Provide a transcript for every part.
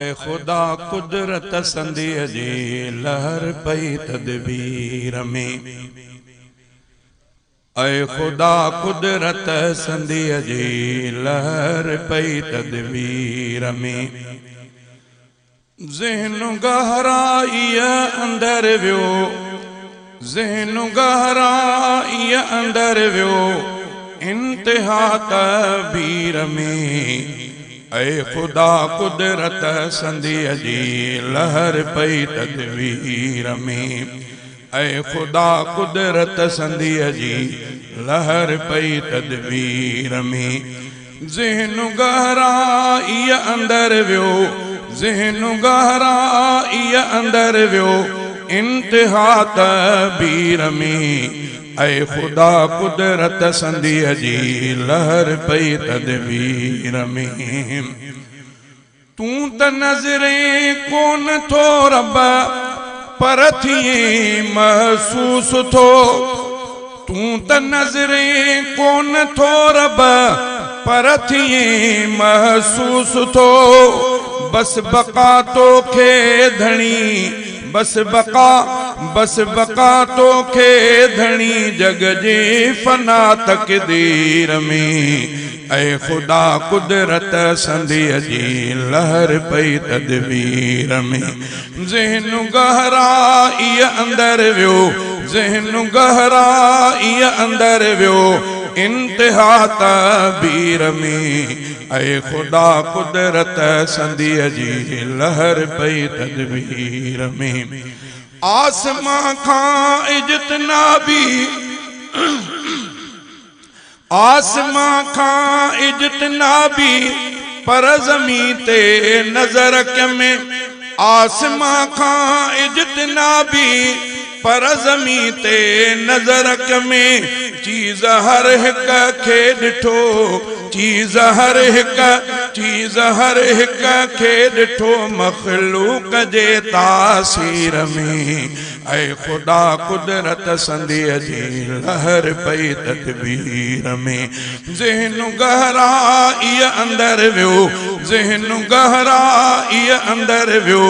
खुदा कुदरत संदीअ जी लहर पई तदबीर में। ऐ खुदा कुदरत संदीअ जी लहर पई तदबीर में। ज़हन गहराई अंदर वियो, ज़हन गहराई अंदर वियो, इंतिहा तबीर में। ऐ खुदा कुदरत संदीअ जी लहर पई तदबीर में। ऐ खुदा कुदरत संदीअ जी लहर पई तदबीर में। ज़हन गहराई अंदर वियो, ज़हन गहराई अंदर वियो, इंतिहा तबीर में। ऐ खुदा कुदरत संदीअ जी लहर पई तदबीर में। तू त नज़रे कोन थो रब पर थिए महसूस थो। तू त नज़रे कोन थो रब पर थिए महसूस थो। बस बका तोखे धणी, बस बका तोखे धणी जग जे फना तकदीर में। ऐ खुदा कुदरत संदीअ जी लहर पई तदबीर में। ज़हन गहराई अंदर वियो, ज़हन गहराई अंदर वियो, इंतिहा तबीर में। ऐ खुदा कुदरत संदीअ जी लहर पई तदबीर में। आसमां खां इज्तनाबी, आसमां खां इज्तनाबी पर ज़मीं ते नज़र में। आसमां खां इज्तनाबी पर ज़मीं ते नज़र में। चीज़ हर हिक खे ॾिठो, चीज़ हर हिक खे ॾिठो मख़लूक जे तासीर में। ऐ खुदा कुदरत संदीअ जी लहर पई तदबीर में। ज़हन गहराई अंदर वियो, ज़हन गहराई अंदर वियो,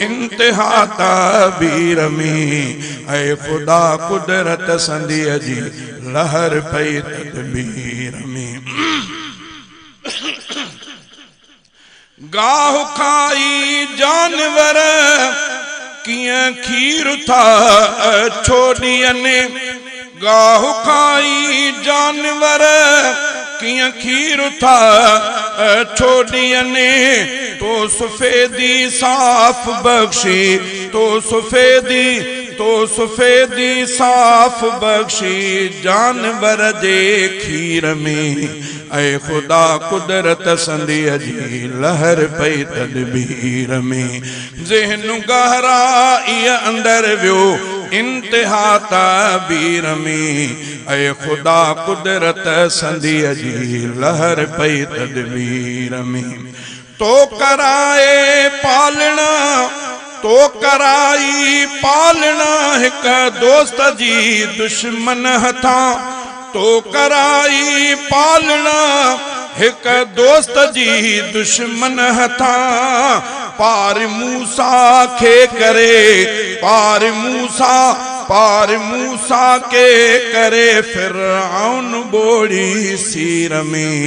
इंतिहा तबीर में। ऐ खुदा कुदरत संदीअ जी लहर पई तदबीर में। गाह खाई जानवर कियां खीर था छोड़ियनि। गाह खाई जानवर कियां खीर था छोड़ियनि। तो सफेदी साफ बख्शी, तो सफेदी साफ बख्शी जानवर जे खीर में। ऐ खुदा कुदरत संदीअ जी लहर पई तदबीर में। ज़हन गहराई अंदर वियो, इंतिहा तबीर में। ऐ खुदा कुदरत संदीअ जी लहर पई तदबीर में। तो कराए पालना, तो कराई पालना हिक दोस्त जी दुश्मन हथां। तो कराई पालना हिक दोस्त जी दुश्मन हथां। पार मूसा खे करे, पार मूसा के करे फिरऔन बोड़ी सीर में।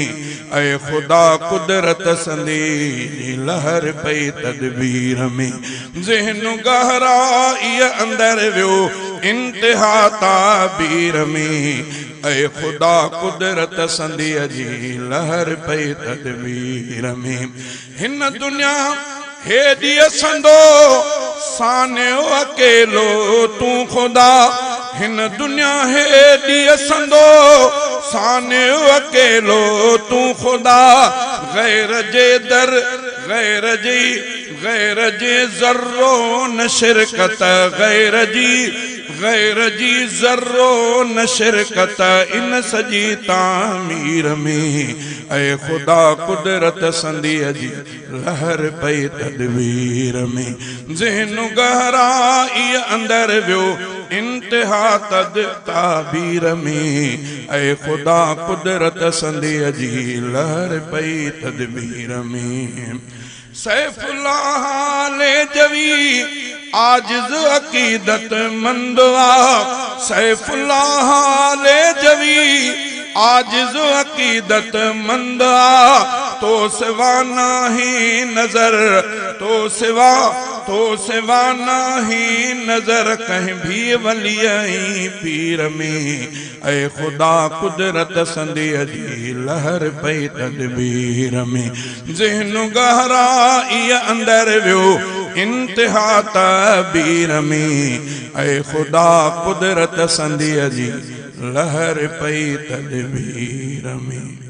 ऐ खुदा कुदरत संदीअ लहर पई तदबीर में। ज़हन गहराई अंदर वियो, इंतिहा तबीर में। ऐ खुदा कुदरत संदीअ जी लहर पई तदबीर में। हिन दुनिया हेॾी असंदो सानियो अकेलो तू खुदा। हिन दुनिया हेॾी असंदो सानियो अकेलो तू खुदा। गैर जे दर, गैर जी ज़र्रो न शिरकत, गैर जी ज़र्रो न शिरकत इन सजी तामीर में। ऐ खुदा कुदरत संदीअ जी लहर पई तदबीर में। ज़हन गहराई अंदर वियो, इंतिहा तबीर में। ऐ खुदा कुदरत संदीअ जी लहर पई तदबीर में। सैफुल्लाह ले जवी आजिज अकीदत मंदवा, सैफुल्लाह ले जवी आजिज अकीदत मंदा, तो सिवा नहीं नजर, तो सिवा नहीं नजर कहीं भी वलियाई पीर में। ऐ खुदा कुदरत संदी जी लहर पई तदबीर में। ज़हन गहराई अंदर वियो इंतहा तबीर में। ऐ खुदा कुदरत संदी जी लहर पई तदबीर में।